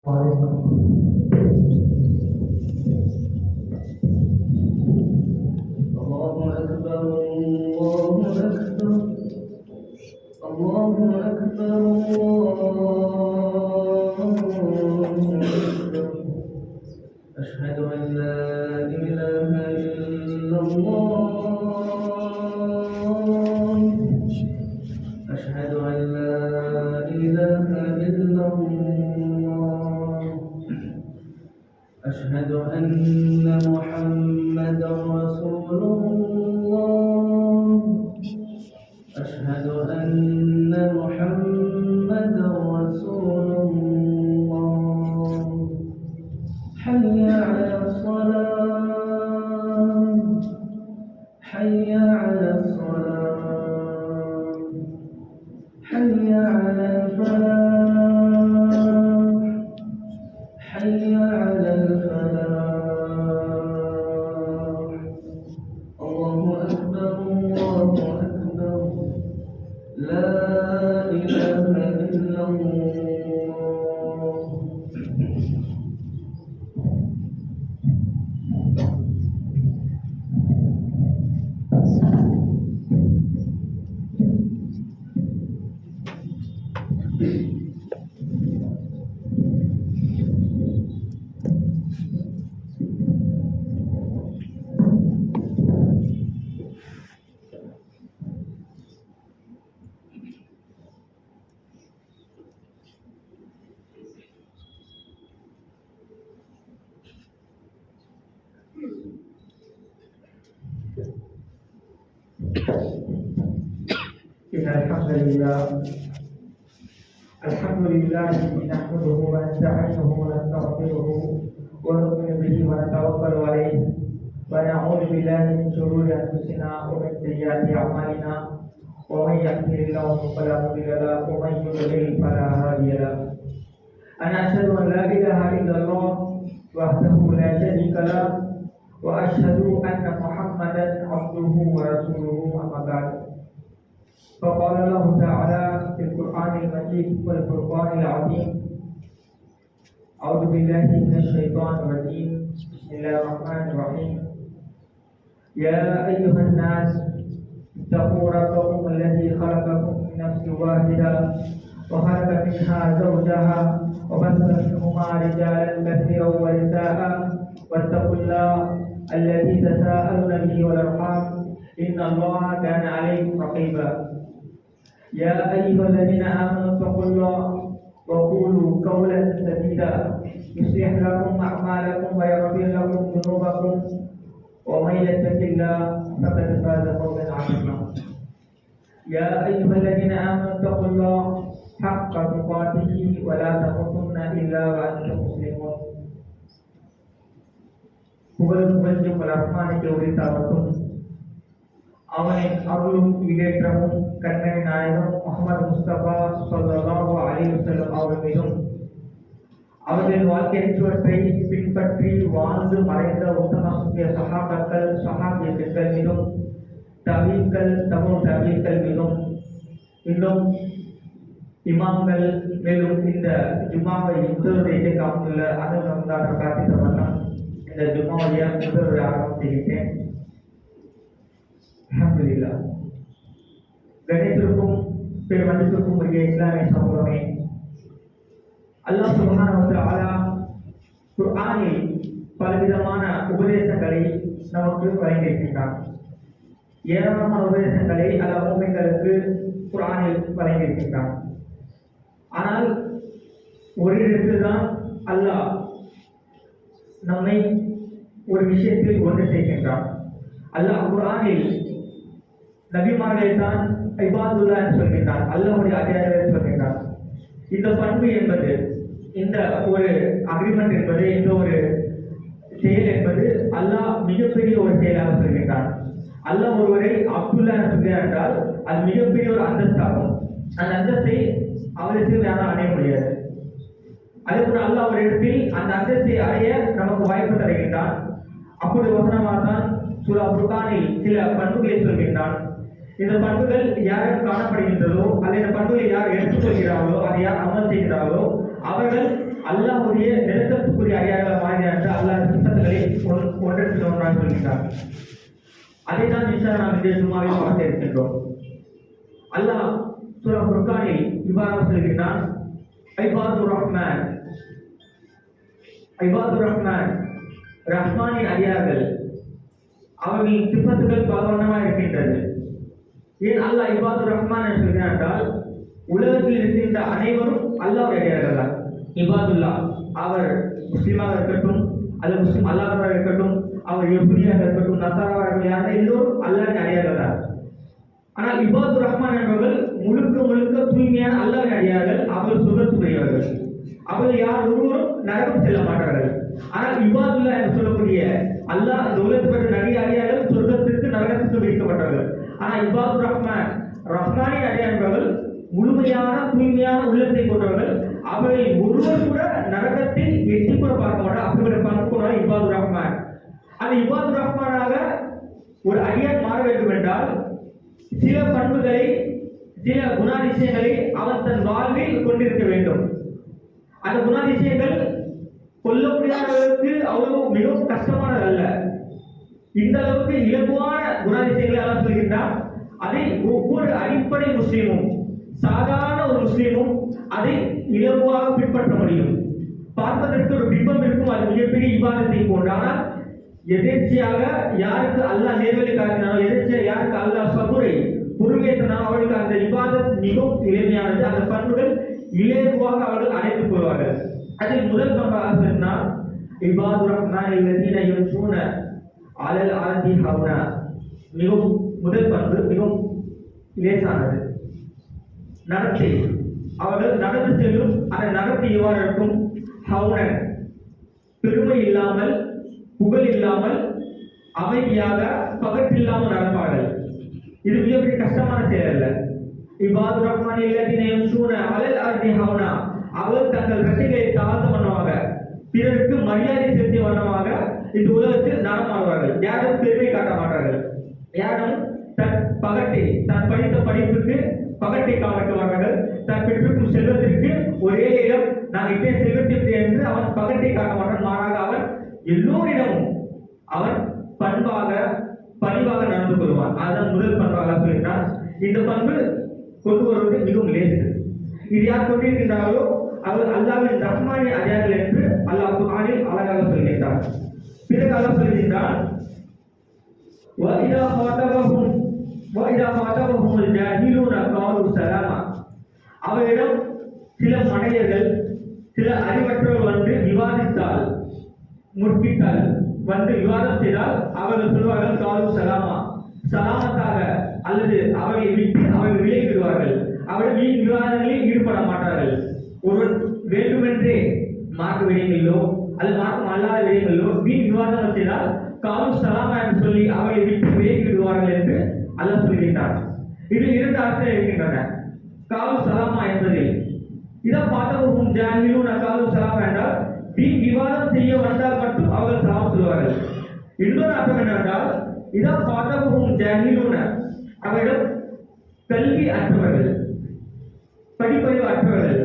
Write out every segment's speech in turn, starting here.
أشهد أن لا إله إلا الله أشهد أن لا إله إلا الله أشهد أن محمدا رسول الله أشهد أن محمدا رسول الله حي على الصلاة حي على الصلاة حي على الفلاح حي على الفلاح الله أكبر الله أكبر لا إله إلا الله إن الحمد لله نحمده ونستعينه ونستغفره ونؤمن به ونتوكل عليه ونعوذ بالله من شرور أنفسنا ومن سيئات أعمالنا ومن يهده الله فلا مضل له ومن يضلل فلا هادي له أنا أشهد أن لا إله إلا الله وحده لا شريك له وأشهد أن محمدا عبده ورسوله أما بعد فقال الله تعالى في القرآن المجيد والفرقان العظيم أعوذ بالله من الشيطان الرجيم بسم الله الرحمن الرحيم يا أيها الناس اتقوا ربكم الذي خلقكم من نفس واحدة وخلق منها زوجها وبث منهما رجالا كثيرا ونساء واتقوا الله الذي تساءلون به والأرحام إن الله كان عليكم رقيبا يا أيها الذين آمنوا اتقوا الله وقولوا قولا سديدا يصلح لكم أعمالكم ويغفر لكم ذنوبكم ومن يتق الله فقد فاز فوزا عظيما يا أيها الذين آمنوا اتقوا الله حق تقاته ولا تموتن إلا وأنتم مسلمون புகழும் ரஹ்மானுக்கு உரித்தாவட்டும். அவனின் அருளும் ஈடேற்றமும் கண்மணி நாயகம் முஹம்மது முஸ்தபா ஸல்லல்லாஹு அலைஹி வஸல்லம் அவர்கள் மீதும் அவர்களின் வாழ்க்கையற்றவற்றை பின்பற்றி வாழ்ந்து மறைந்த உத்தம சஹாபாக்கள் சஹாபியர்கள் மீதும் தபீக்கள் தபீக்கள் மீதும் இன்னும் இமாம்கள் மேலும் இந்த ஜும்மாவை முதலுடைய காமில் அனுபவங்களாக பிரார்த்தித்த வண்ணம் இந்த ஜும்மாவுடைய முதலுடைய ஆரம்பம் செய்கிறேன். அல்ஹம்துலில்லாஹ். கணித்திற்கும் பெருமதிப்பிற்கும் உரிய இஸ்லாமிய சமூகமே, அல்லாஹ் சுப்ஹானஹு வ தஆலா குர்ஆனில் பலவிதமான உபதேசங்களை நமக்கு வழங்கியிருக்கிறார். ஏராளமான உபதேசங்களை அல்லாஹ் முஃமின்களுக்கு குர்ஆனில் வழங்கியிருக்கிறார். ஆனால் ஒரு இடத்தில் தான் அல்லாஹ் நம்மை ஒரு விஷயத்தில் ஒன்று செய்கின்றான். அல்லாஹ் குர்ஆனில் நபிமார்களை தான் இபாதுல்லாஹ் என்று சொல்கின்றான், அல்லாஹ்வுடைய அடியார்கள் சொல்கின்றான். இந்த பண்பு என்பது, இந்த ஒரு அக்ரிமெண்ட் என்பது, இந்த ஒரு செயல் என்பது அல்லாஹ் மிகப்பெரிய ஒரு செயலாக சொல்கின்றான். அல்லாஹ் ஒருவரை அப்துல்லா என்று சொல்கிறார் என்றால் அது மிகப்பெரிய ஒரு அந்தஸ்தாகும். அந்த அந்தஸ்தை அவருக்கு யாரும் அடைய முடியாது. அதே போல அல்லாஹ் ஒரு இடத்தில் அந்த அந்தஸ்தை அடைய நமக்கு வாய்ப்பு தருகின்றான். அப்படி வசனமாக தான் சூரா ஃபுர்கானில் சில பண்புகளை சொல்கின்றான். இந்த பண்புகள் யாரும் காணப்படுகின்றதோ, அல்லது இந்த பண்புகளை யார் எடுத்துக்கொள்கிறார்களோ, அதை யார் அமல் செய்கிறார்களோ, அவர்கள் அல்லாஹ்வுடைய நெருக்கத்துக்குரிய அடியார்களாக மாறினார் என்று அல்லாஹ் சித்தங்களை ஒன்றற்கு ஒன்றாக சொல்கிறார். அதை தான் இன்ஷா நாம் இந்த ஜும்மாவில் பார்க்க இருக்கின்றோம். அல்லாஹ் சூரா ஃபுர்கானில் இவ்வாறு சொல்கிறான், இபாதுர் ரஹ்மான் ரஹ்மானின் அடியார்கள் அவர்களின் சிப்பத்துகள் பலவண்ணமாக இருக்கின்றது. ஏன் அல்லாஹ் இபாதுர் ரஹ்மான் என்று சொல்கிறார் என்றால், உலகத்தில் இருக்கின்ற அனைவரும் அல்லாஹ்வுடைய அடியார்கள் தான். இபாதுல்லா அவர் முஸ்லிமாக இருக்கட்டும், அல்லது முஸ்லிம் அல்லாதவராக இருக்கட்டும், அவர் யஹூதியாக இருக்கட்டும், நசாராவாக இருக்கட்டும், எல்லோரும் அல்லாஹ்வின் அடியார்கள் தான். ஆனால் இபாதுர் ரஹ்மான் என்பவர்கள் முழுக்க முழுக்க தூய்மையான அல்லாஹ்வின் அடியார்கள். அவர்கள் சுகத்துக்குரியவர்கள். அவர்கள் யார் ஒருவரும் நரகம் செல்ல மாட்டார்கள். ஆனால் இபாதுல்லா என்று சொல்லக்கூடிய அல்லாஹ் இந்த உலகத்தில் நிறைய அடியார்கள் சொர்க்கத்திற்கு நரகத்திற்கு விதிக்கப்பட்டார்கள். ஆனால் இபாதுர் ரஹ்மானின் அடியார்கள் முழுமையான தூய்மையான உள்ளத்தை கொண்டவர்கள். அவர்கள் ஒருவர் கூட நரகத்தில் எட்டி கூட பார்க்க மாட்டார். அப்படிப்பட்ட பண்பு கொண்டவர் இபாதுர் ரஹ்மான். அந்த இபாதுர் ரஹ்மானாக ஒரு அடியான் மாற வேண்டும் என்றால் சில பண்புகளை, சில குணாதிசயங்களை அவன் தன் வாழ்வில் கொண்டிருக்க வேண்டும். அந்த குணாதிசயங்கள் கொல்ல முடியாதவர்களுக்கு அவ்வளவு மிகவும் கஷ்டமானதல்ல. இந்த அளவுக்கு இலகுவான குணாதிசயங்களை அல்லாஹ் சொல்கின்றான். அதை ஒவ்வொரு அடிப்படை முஸ்லீமும், சாதாரண ஒரு முஸ்லீமும் அதை இலகுவாக பின்பற்ற முடியும். பார்ப்பதற்கு ஒரு பிம்பம் இருக்கும், அது மிகப்பெரிய இபாதத்தை போன்று. ஆனால் எதேச்சையாக யாருக்கு அல்லாஹ் நேர்வழி காட்டினாரோ, எதேச்சையாக யாருக்கு அல்லாஹ் சபுரை பொறுமையேற்றினாரோ அவர்களுக்கு அந்த இபாதத் மிகவும் எளிமையானது. அந்த பண்புகள் இலகுவாக அவர்கள் அடைத்துக் கொள்வார்கள். அதில் முதல் பண்பாக சொன்னால், இபாதுர் ரஹ்மான் அல்லதீன யம்ஷூன அலல் அர்தி ஹௌனா. மிகவும் முதல் பண்பு மிகவும் லேசானது. நடத்தை, அவர்கள் நடந்து செல்லும் அந்த நடத்தை எவ்வாறு இருக்கும்? ஹௌனன், பெருமை இல்லாமல், புகழ் இல்லாமல், அமைதியாக, பகற்றில்லாமல் நடப்பார்கள். இது மிகப்பெரிய கஷ்டமான செயல் அல்ல. இபாதுர் ரஹ்மான் அல்லதீன யம்ஷூன அலல் அர்தி ஹௌனா. அவர்கள் தங்கள் ரட்டைகளை தாழ்ந்த வண்ணமாக, பிறருக்கு மரியாதை செலுத்திய வண்ணமாக இந்த உலகத்தில் நடமாடுவார்கள். யாரும் பெருமை காட்ட மாட்டார்கள். யாரும் தன் பகட்டை, தான் படித்த படிப்புக்கு பகட்டை காட்டுவார்கள். தான் பெற்றிருக்கும் செல்வத்திற்கு ஒரே இடம், நான் இட்டே செல்வத்திற்கு என்று அவன் பகட்டை காட்ட மாட்டான். மாறாக அவன் எல்லோரிடமும் அவன் பண்பாக, பணிவாக நடந்து கொள்வான். அதுதான் முதல் பண்பாக சொல்கிறான். இந்த பண்பு கொண்டு வருவது மிகவும் லேசு. இது யார் கொண்டிருக்கின்றார்களோ அவர் அல்லாஹ்வின் ரஹ்மானின் அடியார்கள் என்று அல்லாஹ் குர்ஆனில் அழகாக சொல்கின்றார். பிறகு அல்லாஹ் சொல்கின்றான், وَإِذَا خَاطَبَهُمُ الْجَاهِلُونَ قَالُوا سَلَامًا. அவரிடம் சில மடையர்கள், சில அறிவற்றவர்கள் வந்து விவாதித்தால், முற்பித்தால், வந்து விவாதம் செய்தால் அவர்கள் சொல்வார்கள் காலு சலாமா, சலாமத்தாக, அல்லது அவர்களை விட்டு அவர்கள் விலகி விடுவார்கள். அவர்கள் வீண் விவாதங்களில் ஈடுபட மாட்டார்கள். ஒருவன் வேண்டுமென்றே மார்க்க விடயங்களிலோ அல்லது மார்க்கம் அல்லாத விடயங்களிலோ வீண் விவாதங்கள் செய்தால் காலு சலாமா என்று சொல்லி அவர்களை விட்டு விலகி விடுவார்கள் என்று அல்லாஹ் சொல்கின்றார். இதில் இரண்டு அர்த்தம் இருக்கின்றன. காலு சலாமா என்பதில் இதை பார்த்தவர்கள் ஜாஹிலூன காலு சலாமா என்றால் வீண் விவாதம் செய்ய வந்தால் மட்டும் அவர்கள் சலாம் சொல்வார்கள். இன்னொரு அர்த்தம் என்னவென்றால் இதை பார்த்தவர்கள் ஜாஹிலூன அவரிடம் கல்வி அற்றவர்கள், படிப்பறிவு அற்றவர்கள்,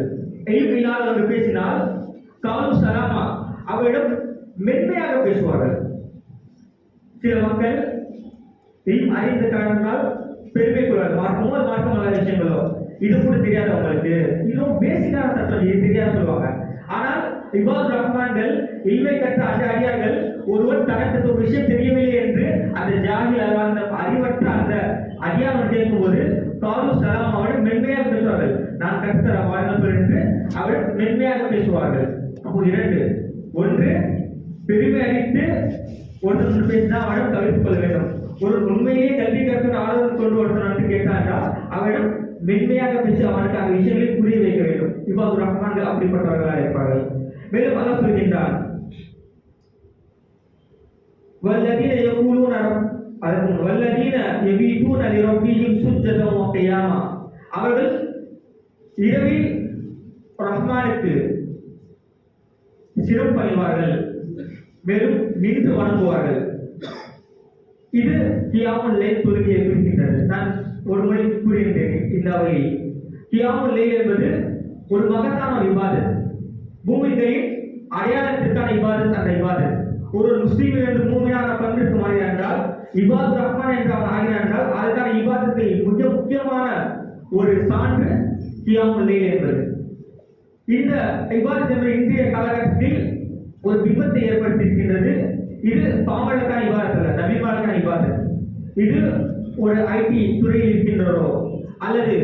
இல்லாதவர்கள் பேசினால் காலு சலாமா அவரிடம் மென்மையாக பேசுவார்கள். சில மக்கள் அறிந்த காரணத்தால் பெருமை கொள்வார்கள். மார்க்கமோ மார்க்கம் அல்லாத விஷயங்களோ இது கூட தெரியாத அவங்களுக்கு, இதுவும் பேசிக்கான சட்டம் இது தெரியாது சொல்லுவாங்க. ஆனால் இபாதுர் ரஹ்மான்கள், இல்மை கற்ற அந்த அடியார்கள், ஒருவன் தனக்கு ஒரு விஷயம் தெரியவில்லை என்று அந்த ஜாஹில் அந்த அறிவற்ற அந்த அடியான் கேட்கும்போது காலு சலாம் அவர்கள் மென்மையாக பேசுவார்கள். நான் கற்றுத்தர வாழ்ந்தவர் என்று அவர்கள் மென்மையாக பேசுவார்கள். அப்போ இரண்டு, ஒன்று பெருமை அளித்து ஒன்று பேசினால் அவரிடம் தவிர்த்துக் கொள்ள வேண்டும். ஒரு உண்மையே கல்வி கற்று ஆர்வம் கொண்டு ஒருத்தன் கேட்டாண்டா அவரிடம் மென்மையாக பேசி அவனுக்கு அந்த விஷயங்களை புரிய வைக்க வேண்டும். இபாதுர் ரஹ்மான்கள் அப்படிப்பட்டவர்களாக இருப்பார்கள். மேலும் அல்லாஹ் சொல்கின்றான், வல்லதீன யகூலூன வல்லதீன யபீதூன லிரப்பிஹிம் சுஜ்ஜதன் வ கியாமா. அவர்கள் இரவில் ரஹ்மானுக்கு சிரம் பணிவார்கள், மேலும் நின்று வணங்குவார்கள். இது கியாமுல் லைல் தொழுகையை குறிக்கின்றது. நான் ஒரு முறை கூறுகின்றேன் இந்த வகையில். கியாமுல் லைல் என்பது ஒரு மகத்தான இபாதத். பூமிகளின் அடையாளத்திற்கான இபாதத் அந்த இபாதத். ஒரு முஸ்லீமில் இருந்து மூமியான பண்பிற்கு மாறினார் என்றால் இபாத் ரஹ்மான் என்று அவன் ஆகினார் என்றால் அதற்கான இபாதத்தை மிக முக்கியமான ஒரு சான்று கியாமுல் லைல் என்பது. இந்த இபாதத் என்ற இன்றைய காலகட்டத்தில் ஒரு விபத்தை ஏற்படுத்தியிருக்கின்றது. இது பாமரக்கான இபாதத் அல்ல, நபிமாருக்கான இபாதத். இது ஒரு ஐடி துறையில் இருக்கின்றவரோ அல்லது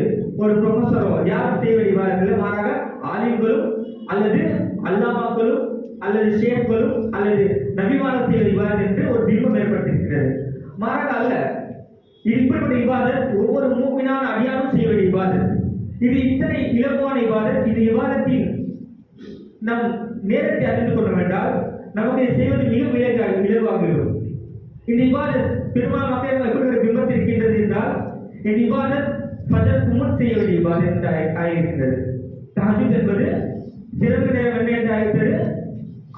ஒரு ப்ரொஃபஸரோ யாரும் செய்ய வேண்டிய இபாதத் இல்லை. மாறாக ஆலிம்களும் அல்லது அல்லாமாக்களும் அல்லது ஷேக்களும் அல்லது நபிமார்கள் செய்ய இபாதத் என்று ஒரு பிம்பம் ஏற்பட்டிருக்கிறது. மாறாக அல்ல, இது இப்படிப்பட்ட இபாதத் ஒவ்வொரு மூமினான அடியாரும் செய்ய வேண்டிய இபாதத். இது இத்தனை இலகுவான இபாதத். இது இபாதத்தின் நம் நேரத்தை அறிந்து கொள்ள வேண்டால் நமக்கு செய்வது மிக இலகுவாக இருக்கும். இந்த இபாதத் பெரும்பாலும் மக்கள் எப்படி ஒரு பிம்பத்தில் இருக்கின்றது என்றால் இந்த இபாதத் ஃபஜ்ருக்கு முன் செய்ய வேண்டிய இபாதத் என்று ஆகியிருக்கிறது. தஹஜ்ஜுத் என்பது சிறப்பு நேரம் என்ன என்று ஆகிவிட்டது.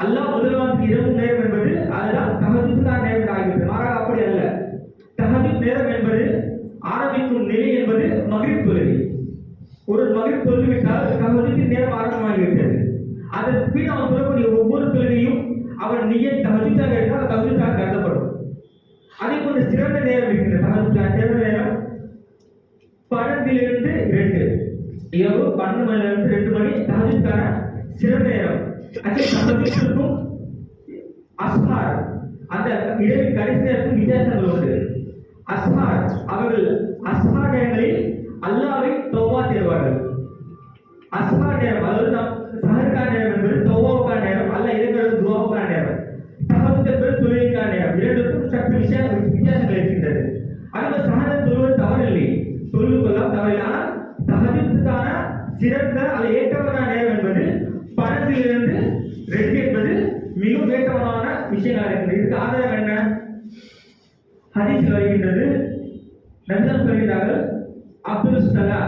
அல்லாஹ் முதல்வான் இரவு நேரம் என்பது அதுதான் தஹஜ்ஜுத்தான் நேரம் ஆகிவிட்டது. மாறாக அப்படி அல்ல. தஹஜ்ஜுத் நேரம் என்பது ஆரம்பிக்கும் நிலை என்பது மக்ரிப் தொழுகை. ஒரு மக்ரிப் தொழுவிட்டால் தஹஜ்ஜுத்தின் நேரம் ஆரம்பமாகிவிட்டது. அதற்கு பின் அவன் சொல்லக்கூடிய ஒவ்வொரு தொழுகையும் அவன் நியத் தஹஜ்ஜுத்தாக இருந்தால் தஹஜ்ஜுத்தாக கருதப்படும். அதே போன்று சிறந்த நேரம் இருக்கின்றது. தஹஜ்ஜுத் சிறந்த நேரம் 12 to 2 இரவு 12 மணிலிருந்து 2 மணி தஹஜ்ஜுத்கான சிறந்த நேரம். அதே தஹஜ்ஜுத்துக்கும் அஸ்ஹார் அந்த இரவின் கடைசி நேரத்துக்கும் வித்தியாசங்கள் உண்டு. அஸ்ஹார் அவர்கள் அஸ்ஹார் நேரங்களில் அல்லாஹ்வை தௌபா செய்வார்கள். அஸ்ஹார் நேரம் அதாவது நம் சஹருக்கான நேரம் என்பது தௌபாவுக்கான நேரம், அல்லாஹ் இறைவனுடைய துஆவுக்கான நேரம். தஹஜ்ஜுத் என்பது தொழுகைக்கான நேரம். இரண்டுக்கும் சற்று வித்தியாசங்கள் இருக்கின்றது. அதுபோல் சஹர் தொழுவது தவறில்லை, தொழுது கொள்ளலாம் தவறில்லை. ஆனால் தஹஜ்ஜுத்துக்கான சிறந்த அல்ல ஏற்றமான நேரம் என்பது 12 to 2 என்பது மிகவும் ஏற்றமான விஷயங்களாக இருக்கிறது. இதுக்கு ஆதாரம் என்ன? ஹதீஸில் வருகின்றது. நபிகள் சொல்கிறார்கள், அப்துல் ஸலா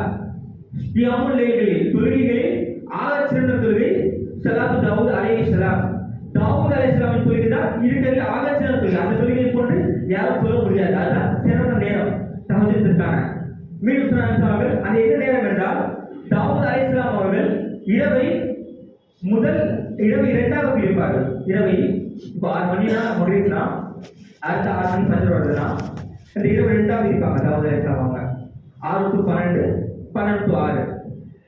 கியாமுல் லைலில் தொழுகைகளில் ஆக சிறந்த தொழுகை ஸலாத்து தாவூத் அலைஹிஸ்ஸலாம். தாவூத் அலைஹிஸ்ஸலாம் சொல்கிறார் இருக்கிறது ஆக சிறந்த தொழுகை. அந்த தொழுகையை போன்று யாரும் சொல்ல முடியாது. அதுதான் சிறந்த நேரம் தஹஜ்ஜுத்திற்கான. மீண்டும் சொன்னார்கள் அது என்ன நேரம் என்றால் தாவூத் அலைஹிஸ்ஸலாம் அவர்கள் இரவை இரவு 2ஆக பிரிப்பார்கள். இரவை இப்போ 6 மணினா முடியுதுன்னா அடுத்த 6 மணி ஃபஜ்ர் வருதுன்னா அந்த இரவு 2ஆக இருப்பாங்க. தாவூத் அலைஹிஸ்ஸலாம் அவங்க 6 to 12, 12 to 6.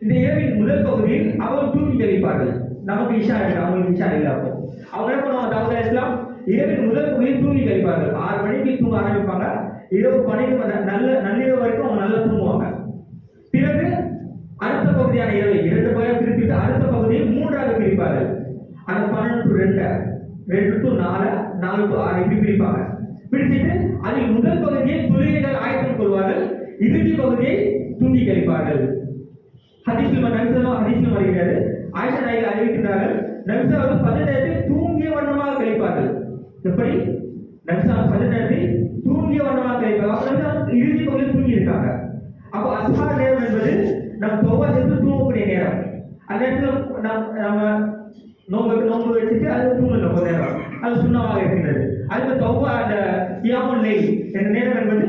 இந்த இரவின் முதல் பகுதியில் அவர்கள் தூங்கி கழிப்பார்கள். நமக்கு இஷா இல்லை, அவங்களுக்கு இஷா இல்லை. அப்போ அவங்க என்ன பண்ணுவாங்க? தாவூத் அலைஹிஸ்ஸலாம் இரவின் முதல் பகுதியில் தூங்கி கழிப்பார்கள். 6 மணிக்கு தூங்க ஆரம்பிப்பாங்க. இரவு 12 நள்ளிரவு வரைக்கும் அவங்க நல்லா தூங்குவாங்க. பிறகு அடுத்த பகுதியான இரவை 2 பகுதியாக பிரித்துவிட்டு அடுத்த பகுதியை 3ஆக பிரிப்பார்கள். அந்த 12 to 2, 2 to 4, 4 to 6 இப்படி பிரிப்பாங்க. பிரிச்சுட்டு அதில் முதல் பகுதியை தொழுகைகள் ஆயத்தம் கொள்வார்கள், இறுதி பகுதியை தூங்கி கழிப்பார்கள். ஹதீஸில் வருகிறது. ஆயிஷா நாயகி அறிவிக்கிறார்கள், நபி அவர்கள் ஃபஜ்ர் நேரத்தில் தூங்கிய வண்ணமாக கழிப்பார்கள். எப்படி? நபி ஃபஜ்ர் நேரத்தில் தூங்கிய வண்ணமாக கழிப்பார்கள். அப்போ இறுதி பகுதியில் தூங்கி இருக்காங்க. அப்போ அஸ்ஹார் நேரம் என்பது நம் தௌபா செய்து தூங்கக்கூடிய நேரம். அந்த நேரத்தில் நம்ம நோன்பு வச்சுட்டு அது தூங்கணும் ஒரு நேரம். அது சுண்ணாவாக இருக்கின்றது. அதுக்கு தௌபா அந்த கியாமுல் லைல் என்ற நேரம் என்பது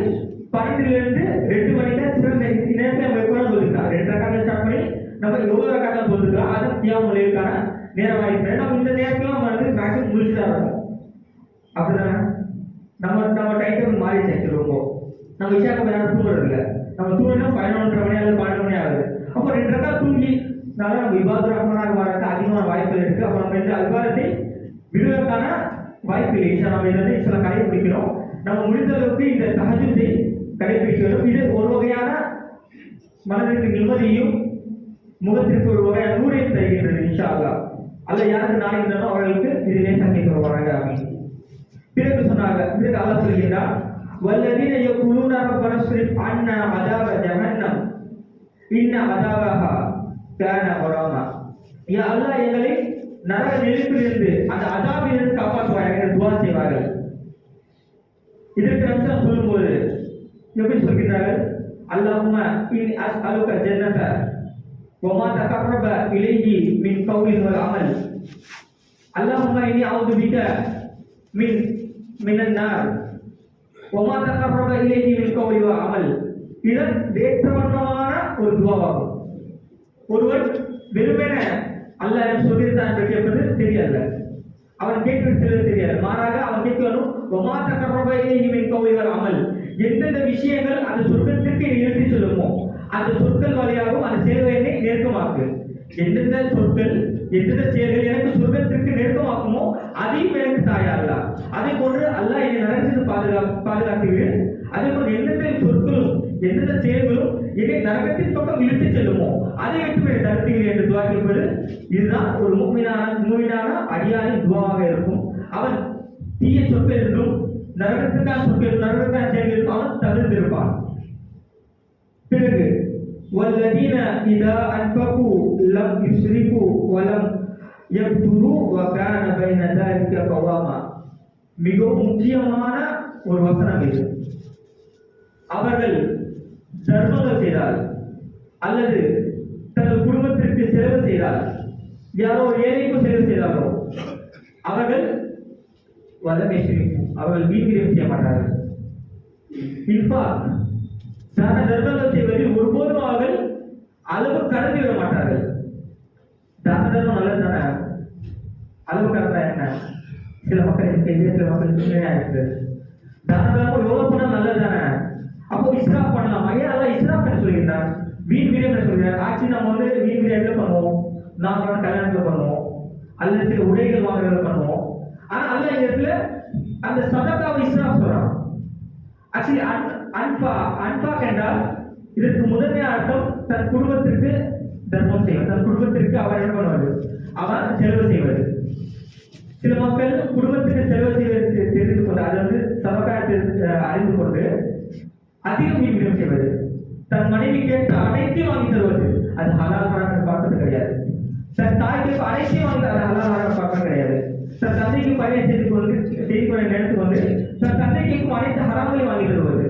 12 to 2 மணி தான் சிறந்த நேரத்தை நம்ம எப்போ சொல்லிருக்கோம். 2 ரக்காத் ஸ்டார்ட் பண்ணி நம்ம எவ்வளோ ரக்காத் சொல்லிருக்கோம். அது கியாமுல் லைலுக்கான நேரமாக இருக்கிறது. நம்ம இந்த நேரத்தில் நம்ம வந்து மேக்ஸிமம் முடிச்சுதான் இருக்கும். அப்படிதானே? நம்ம டைம் மாறிடுச்சு. ரொம்ப நம்ம இஷாக்கு நேரம் தூங்குறது இல்லை. நம்ம தூங்கினா 11:30 மணி அல்லது 12 மணி ஆகுது. அப்போ 2 ரக்காத் தூங்கினால நம்ம இபாத் ரஹ்மானாக வரதுக்கு அதிகமான வாய்ப்புகள் இருக்கு. அப்போ நம்ம இந்த அல்பாரத்தை விடுவதற்கான வாய்ப்பு இல்லை. இஷா நம்ம இதை சில கடைபிடிக்கிறோம். நம்ம முடிந்த அளவுக்கு இந்த தஹஜ்ஜுத்தை கடைபிடிக்கிறோம். இது ஒரு வகையான மனதிற்கு நிம்மதியும் முகத்திற்கு ஒரு வகையான நூறையும் தருகின்றது. இன்ஷா அல்லாஹ் அல்ல யாருக்கு நாடுகின்றனோ அவர்களுக்கு இதிலே சந்திக்க வராங்க. பிறகு சொன்னாங்க, பிறகு அல்லாஹ் சொல்கிறார், வல்லதீன யகுலூன ரப்பனா ஸ்ரிஃப் அன்னா அதாப ஜஹன்னம் இன்ன அதாபஹா கான கராமா. யா அல்லாஹ் எங்களை நரக நெருப்பிலிருந்து அந்த அதாபிலிருந்து காப்பாற்றுவாயாக என்று துஆ செய்வார்கள். இதற்கு ரசூல் சொல்லும்போது எப்படி சொல்கிறார்கள்? அல்லாஹும்ம இன்னி அஸ்அலுக ஜன்னத வமா தகர்ரப இலைஹி மின் கௌலின் வல் அமல். அல்லாஹும்ம இன்னி அஊது பிக மினன் நார் வமா தகர்ரப இலைஹி மின் கௌலி வல் அமல். இதன் ஏற்றவண்ணமான ஒரு துஆவாகும். ஒருவன் வெறுமனே அல்லாஹ் என்ன சொல்லியிருந்தான் என்று கேட்பது தெரியல. அவன் கேட்கிறது தெரியாது. மாறாக அவன் கேட்கணும் ஒமா தக்கரப இலைஹி மின் கௌலி வல் அமல். எந்தெந்த விஷயங்கள் அந்த சொர்க்கத்திற்கு இழுத்து செல்லுமோ அந்த சொற்கள் வழியாகவும் அந்த செயல்களை நெருக்கமாக்கு. எந்தெந்த சொற்கள் எந்தெந்த செயல்கள் எனக்கு சொர்க்கத்திற்கு நெருக்கமாக்குமோ அதையும் எனக்கு தாயா அல்லாஹ். அதே போன்று அல்லாஹ் என்னை நரகத்திற்கு பாதுகாத்துகிறேன். அதே போன்று எந்தெந்த சொற்களும் எந்தெந்த செயல்களும் என்னை நரகத்தின் பக்கம் இழுத்து செல்லுமோ அதை விட்டு என்னை தடுத்துகிறேன் என்று துவா கேட்பது இதுதான் ஒரு மூமினான அடியாரின் துவாவாக இருக்கும். அவன் தீய சொற்கள் என்றும் நரகத்துக்கான சொற்கள் நரகத்துக்கான செயல்கள் அவன் தவிர்த்திருப்பான். பிறகு வல்லதீன இதா அன்ஃபகு லம் யுஸ்ரிஃபு வலம் யப்துரு வகான பைன ذلك கவாமா. மிகவும் முக்கியமான ஒரு வசனம் இது. அவர்கள் தர்மங்கள் செய்தால் அல்லது தங்கள் குடும்பத்திற்கு செலவு செய்தால் யாரோ ஏழைக்கு செலவு செய்தாரோ அவர்கள் அவர்கள் வீண்விரயம் செய்ய மாட்டார்கள். தான தர்மங்கள் செய்வதில் ஒருபோதும் அவர்கள் அளவு கடந்து விட மாட்டார்கள். தான தர்மம் நல்லது தானே, அளவு கடந்தா என்ன? சில மக்கள் சில மக்கள் இருக்கு. தான தர்மம் எவ்வளவு பண்ணா நல்லது தானே. அப்போ இஸ்ராப் பண்ணலாம். ஐயா அல்ல இஸ்ராப் என்ன சொல்லியிருந்தார்? வீண் விரயம் சொல்கிறார். ஆட்சி நம்ம வீண் விரயத்துல பண்ணுவோம், நாம கல்யாணத்துல பண்ணுவோம், அல்லது சில உடைகள் வாங்குறதுல பண்ணுவோம். ஆனா அல்ல இந்த இடத்துல அந்த சதகாவை இஸ்ராப் சொல்றான். ஆக்சுவலி அன்பா என்றால் இதற்கு முதன்மையான அர்த்தம் தன் குடும்பத்திற்கு தர்மம் செய்வது. தன் குடும்பத்திற்கு அவர் என்ன பண்ணுவது? அவர் செலவு செய்வது. சில மக்கள் குடும்பத்துக்கு செலவு செய்வது தெரிந்து கொண்டு அது சதகாயத்தை அறிந்து கொண்டு அதிகம் வீண்விரயம் செய்வது. தன் மனைவி கேட்ட அனைத்தையும் வாங்கி தருவது. அது ஹலால் ஹராம் பார்ப்பது கிடையாது. தன் தாய்க்கு அனைத்தையும் வாங்கி அது ஹலால் ஹராம் பார்ப்பது கிடையாது. தன் தந்தைக்கு பயணம் செய்து கொண்டு நினைத்து கொண்டு தன் தந்தைக்கு அனைத்து ஹராமையும் வாங்கி தருவது.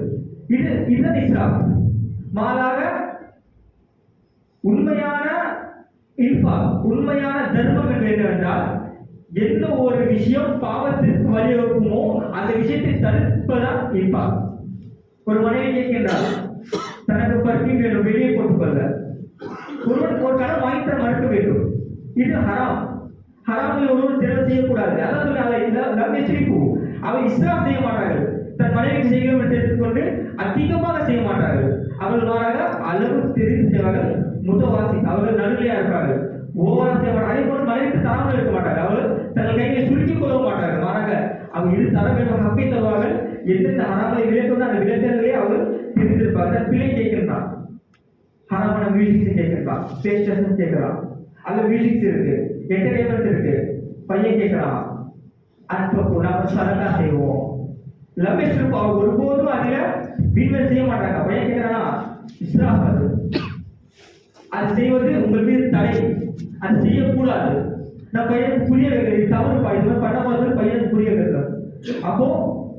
இதுதான் இஸ்லாம். மாறாக உண்மையான உண்மையான தர்மம் என்று என்னவென்றால் எந்த ஒரு விஷயம் பாவத்திற்கு வழிவகுக்குமோ அந்த விஷயத்தை தடுப்பதான் இன்பா. ஒரு மனைவி கேட்கின்றார், தனக்கு பர்ஃபியூம் வேண்டும், வெளியே போட்டுக்கொள்ள. ஒருவன் ஒரு கடன் வாங்கி தர மறுக்க வேண்டும். இது ஹராம். ஹராமில் ஒருவன் செலவு செய்யக்கூடாது. அவர் இஸ்லாம் செய்ய மாட்டார்கள். தன் மனைவிக்கு செய்கிறோம் என்று எடுத்துக்கொண்டு அதிகமாக செய்ய மாட்டார்கள். அவர்கள் மாறாக அளவு தெரிந்து செய்வார்கள். முத்தவாசி அவர்கள் நடுநிலையா இருப்பார்கள். ஓவரா செய்வார்கள். அதே போல மனைவிக்கு தராமல் இருக்க மாட்டார்கள். அவர்கள் தங்கள் கையை சுருக்கிக் கொள்ள மாட்டார்கள். மாறாக அவங்க இரு தர வேண்டும் ஹப்பை தருவார்கள். எந்தெந்த ஹராமலை விளையாட்டு அந்த விளையாட்டுகளே அவர்கள் தெரிந்திருப்பார்கள். பிள்ளை கேட்கின்றான், ஹராமான மியூசிக்ஸ் கேட்கின்றான், ஸ்டேஜ் ஸ்டேஷன் கேட்கலாம், அல்ல மியூசிக்ஸ் இருக்கு, என்டர்டைன்மெண்ட் இருக்கு. பையன் கேட்கலாம், அன்பு நாம சரக்கா செய்வோம். லமேஷ் அவங்க ஒருபோதும் அதில் வீண்வெளி செய்ய மாட்டாங்க. பையன் கேட்கறானா இஸ்லாம் அது செய்வது உங்களுக்கு தடை, அது செய்யக்கூடாது. நான் பையனுக்கு புரிய வைக்கிறேன், தவறு இது பண்ண போது பையனுக்கு புரிய வைக்கிறேன். அப்போ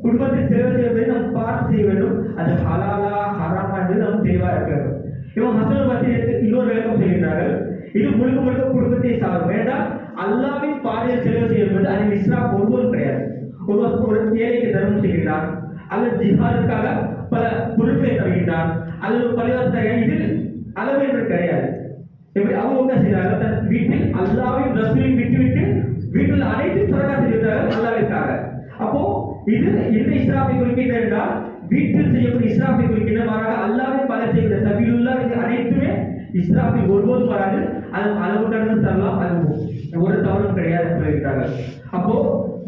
குடும்பத்தில் செலவு செய்வதை நாம் பார்த்து செய்ய வேண்டும். அது ஹலாலா ஹராமா என்று நாம் தெளிவாக இருக்க வேண்டும். இவன் ஹசன் பசீருக்கு இன்னொரு விளக்கம் செய்கின்றார்கள். இது முழுக்க முழுக்க குடும்பத்தை சார்பு. வேண்டாம் அல்லாவின் பாதையில் செலவு செய்வது அதில் இஸ்லாம் ஒருவரும் கிடையாது. ஒரு ஏழைக்கு தர்மம் செய்கின்றான், அல்லது ஜிஹாதுக்காக பல பொருட்களை தருகின்றான், அல்லது பள்ளிவாசல் இது அளவு என்று கிடையாது. எப்படி அவங்க என்ன செய்கிறார்கள்? தன் வீட்டில் அல்லாவின் ரசூலையும் விட்டுவிட்டு வீட்டில் அனைத்தும் சதகா செய்கிறார்கள் அல்லாவிற்காக. அப்போ இது எந்த இஸ்ராஃபை குறிக்கின்ற என்றால் வீட்டில் செய்யக்கூடிய இஸ்ராஃபை குறிக்கின்ற. மாறாக அல்லாவின் பல செய்கிற சபீலுல்லா அனைத்துமே இஸ்ராஃபில் ஒருபோதும் வராது. அது அளவு கடந்து தரலாம், அது ஒரு தவறும் கிடையாது சொல்லியிருக்கிறார்கள். அப்போ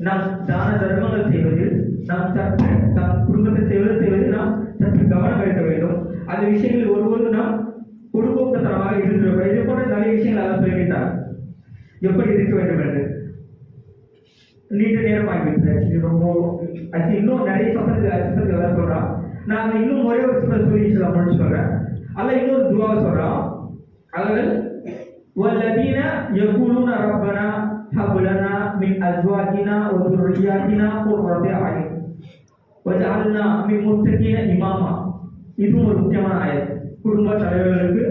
நாம் தான தர்மங்கள் செய்வது, நாம் சற்று நம் குடும்பத்தை செய்வது நாம் சற்று கவனம் எடுக்க வேண்டும். அந்த விஷயங்களில் ஒருபோது நாம் குடும்பத்தனமாக இருந்திருக்கிறோம். இதே போன்ற நிறைய விஷயங்கள் அதை சொல்லிவிட்டார் எப்படி இருக்க வேண்டும் என்று. நீண்ட நேரம் ஆகிவிட்டு ரொம்ப இன்னும் நிறைய சம்பந்தத்தில் எல்லாம் சொல்றான். நாங்க இன்னும் ஒரே ஒரு சொல்லி சொல்றேன். அல்ல இன்னொரு துவாவை சொல்றோம். அவர்கள் வல்லதீன யகூலுன ரப்பனா ஹப்லனா மின் அஸ்வாஜினா வ ذُرِّيَّاتِنَا قُرَّةَ அய்ன் வஜஅல்னா மின் முத்தகீன இமாமா. இது ஒரு முக்கியமான ஆயத். குடும்ப தலைவர்களுக்கு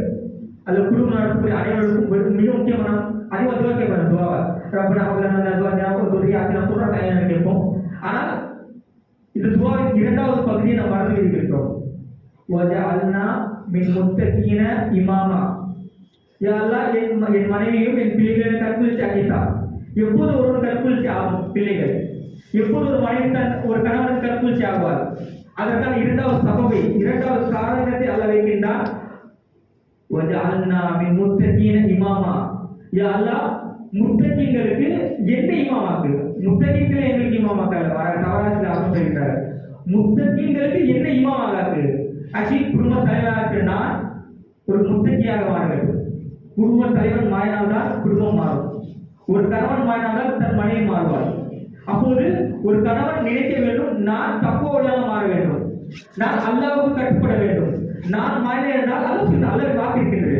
அல்லது குடும்ப நடத்தக்கூடிய அனைவருக்கும் மிக முக்கியமான அதிகமாக கேட்பாங்க துவாவை. ரப்பனா ஹப்லனா மின் அஸ்வாஜினா வ ذُرِّيَّاتِنَا قُرَّةَ அய்ன் கேட்போம். ஆனால் இந்த துவாவின் இரண்டாவது பகுதியை நாம் மறந்து விடுகிறோம். வஜஅல்னா மின் முத்தகீன இமாமா. யா அல்லாஹ் என் மனைவியும் என் பிள்ளைகளும் கற்புரிச்சி ஆகிட்டார். எப்போது ஒருவன் கற்புரிச்சி ஆகும் பிள்ளைகள், எப்போது ஒரு மனைவி ஒரு கணவன் கற்புரிச்சி ஆகுவார். அதற்கான இரண்டாவது காரணத்தை அல்லாஹ் வைக்கின்றான். வஜஅல்னா மின் முத்தகீன இமாமா. யா அல்லாஹ் முத்தகீன்களுக்கு என்ன இமாமாக்கு? முத்தகீன்களை எங்களுக்கு இமாமாக்காக தவறாக அர்த்தம் சொல்கிறார். முத்தகீன்களுக்கு என்ன இமாமாக்காக்கு? குடும்ப தலைவராக நான் ஒரு முத்தகியாக மாற வேண்டும். குடும்ப தலைவன் மாறினால்தான் குடும்பம் மாறும். ஒரு கணவன் மாறினால்தான் தன் மனைவி மாறுவார். அப்போது ஒரு கணவன் நினைக்க வேண்டும், நான் தக்குவதாக மாற வேண்டும், நான் அல்லாஹ்வுக்கு கட்டுப்பட வேண்டும். நான் மாறினேன் என்றால் அல்லாஹ் வாக்கு இருக்கின்றது.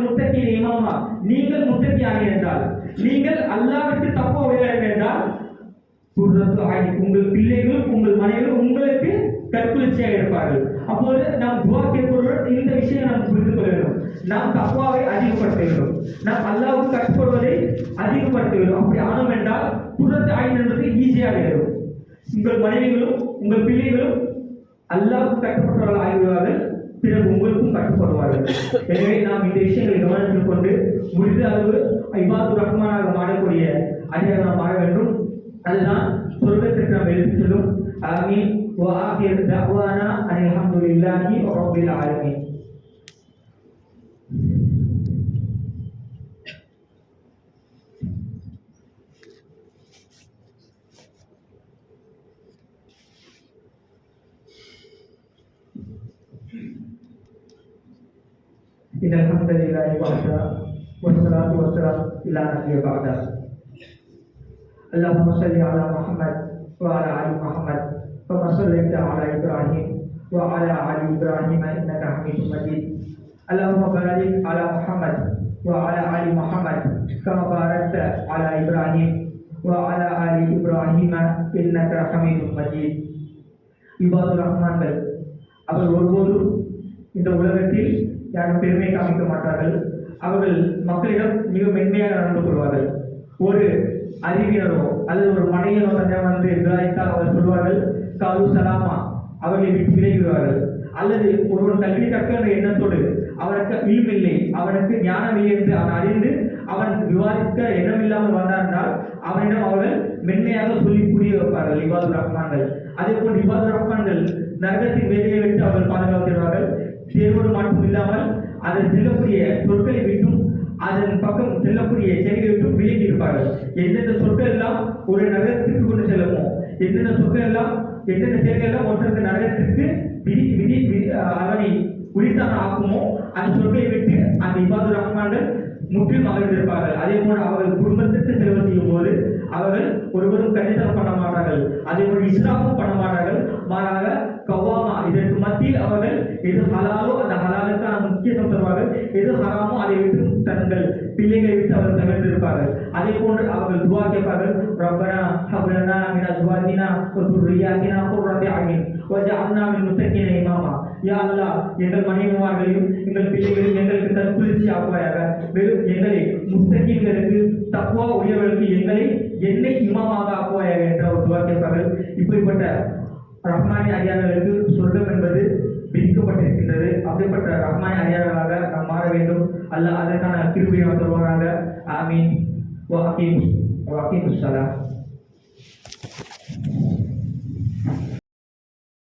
முத்தகீன இமாமா, நீங்கள் முத்தகியாக என்றால், நீங்கள் அல்லாஹ்விற்கு தக்குவ உடையவர் என்றால், உங்கள் பிள்ளைகள் உங்கள் மனைவிகள் உங்களுக்கு கற்புரிச்சியாக இருப்பார்கள். அப்போது நாம் துவா கேட்பவர்கள் இந்த விஷயம் நாம் புரிந்து கொள்ள வேண்டும். நாம் தக்வாவை அதிகப்படுத்த வேண்டும், நாம் அல்லாஹ்வுக்கு கட்டுப்படுவதை அதிகப்படுத்த வேண்டும். அப்படி ஆனோம் என்றால் குர்ரத்து ஆயின் என்பது ஈஸியாக இருக்கும். உங்கள் மனைவிகளும் உங்கள் பிள்ளைகளும் அல்லாஹ்வுக்கு கட்டுப்பட்டவர்கள் ஆகிவிடுவார்கள், பிறகு உங்களுக்கும் கட்டுப்படுவார்கள். எனவே நாம் இந்த விஷயங்களை கவனத்தில் கொண்டு முடிந்த அளவு இபாதுர் ரஹ்மானாக மாறக்கூடிய அடியாக நாம் மாற வேண்டும். அதுதான் சொர்க்கத்திற்கு நாம் எடுத்துச் செல்லும். ஆமீன். وآخر دعوانا أن الحمد لله رب العالمين. إن الحمد لله وحده والصلاة والسلام إلى نبي بعده. اللهم صل على محمد وعلى آل محمد كما صليت على إبراهيم وعلى آل إبراهيم إنك حميد مجيد. اللهم بارك على محمد وعلى آل محمد كما باركت على إبراهيم وعلى آل إبراهيم إنك حميد مجيد. இபாதுர் ரஹ்மான்கள் அவர்கள் ஒருபோதும் இந்த உலகத்தில் யாரும் பெருமை காமிக்க மாட்டார்கள். அவர்கள் மக்களிடம் மிக மென்மையாக நடந்து கொள்வார்கள். ஒரு அறிவியலோ அல்லது ஒரு மனையனோ வந்து விவாதித்தால் அவர் சொல்வார்கள் காலு சலாமா, அவர்களை விட்டு விலகுவார்கள். அல்லது ஒருவன் கல்வி கற்க என்ற எண்ணத்தோடு அவனுக்கு இல்மில்லை, அவனுக்கு ஞானமில்லை என்று அவன் அறிந்து அவன் விவாதிக்க எண்ணமில்லாமல் வந்தான் என்றால் அவனிடம் அவர்கள் மென்மையாக சொல்லி புரிய வைப்பார்கள் இபாதுர் ரஹ்மான்கள். அதே போன்று இபாதுர் ரஹ்மான்கள் நரகத்தின் வேலையை விட்டு அவர்கள் பாதுகாக்கிறார்கள். தேர்வோடு மட்டும் இல்லாமல் அதன் செல்லக்கூடிய சொற்களை விட்டும் அதன் பக்கம் செல்லக்கூடிய செயல்களை விட்டும் விலகி இருப்பார்கள். எந்தெந்த சொற்கள் எல்லாம் ஒரு நரகத்திற்கு கொண்டு செல்லுமோ, எந்தெந்த சொற்கள் எல்லாம் எந்தெந்த செயல்கள் எல்லாம் ஒருத்தருக்கு நரகத்திற்கு அவனை குறித்தான ஆக்குமோ அந்த சொற்களை விட்டு அந்த இபாதுர் ரஹ்மான்கள் முற்றிலும் அகழ்ந்திருப்பார்கள். அதே போல அவர்கள் குடும்பத்திற்கு செலவு செய்யும் போது அவர்கள் ஒருவரும் கண்டித்தனம் பண்ண மாட்டார்கள். அதே போல இஸ்ராஃபும் பண்ண மாட்டார்கள். மாறாக கவாமா, இதற்கு மத்தியில் அவர்கள் எது ஹலாலோ அந்த ஹலாலுக்கான முக்கியத்துவம் தருவார்கள், எது ஹராமோ அதை விட்டு தங்கள் பிள்ளைகளை விட்டு அவர்கள் தகர்ந்திருப்பார்கள். அதே போன்று அவர்கள் துவா கேட்பார்கள், ரப்பனா ஹப்லனா மின் அஸ்வாஜினா வ துர்ரியாத்தினா குர்ரத அய்ன் வஜஅல்னா மின் முத்தகீன இமாமா. யா அல்லாஹ், எங்கள் மனைவிமார்களையும் எங்கள் பிள்ளைகளையும் எங்களுக்கு தற்புரிச்சி ஆக்குவாயாக. மேலும் எங்களை முத்தகீன்களுக்கு தக்வா உடையவர்களுக்கு என்னை இமாமாக ஆக்குவாயாக என்ற ஒரு துவா கேட்பார்கள். இப்படிப்பட்ட ரஹ்மானின் அடியார்களுக்கு சொர்க்கம் என்பது விதிக்கப்பட்டிருக்கின்றது. அப்படிப்பட்ட ரஹ்மானின் அடியார்களாக நாம் மாற வேண்டும். அல்லாஹ் அதற்கான கிருபையை தருவாராக. ஆமீன். வ அகீமுஸ் ஸலாத்.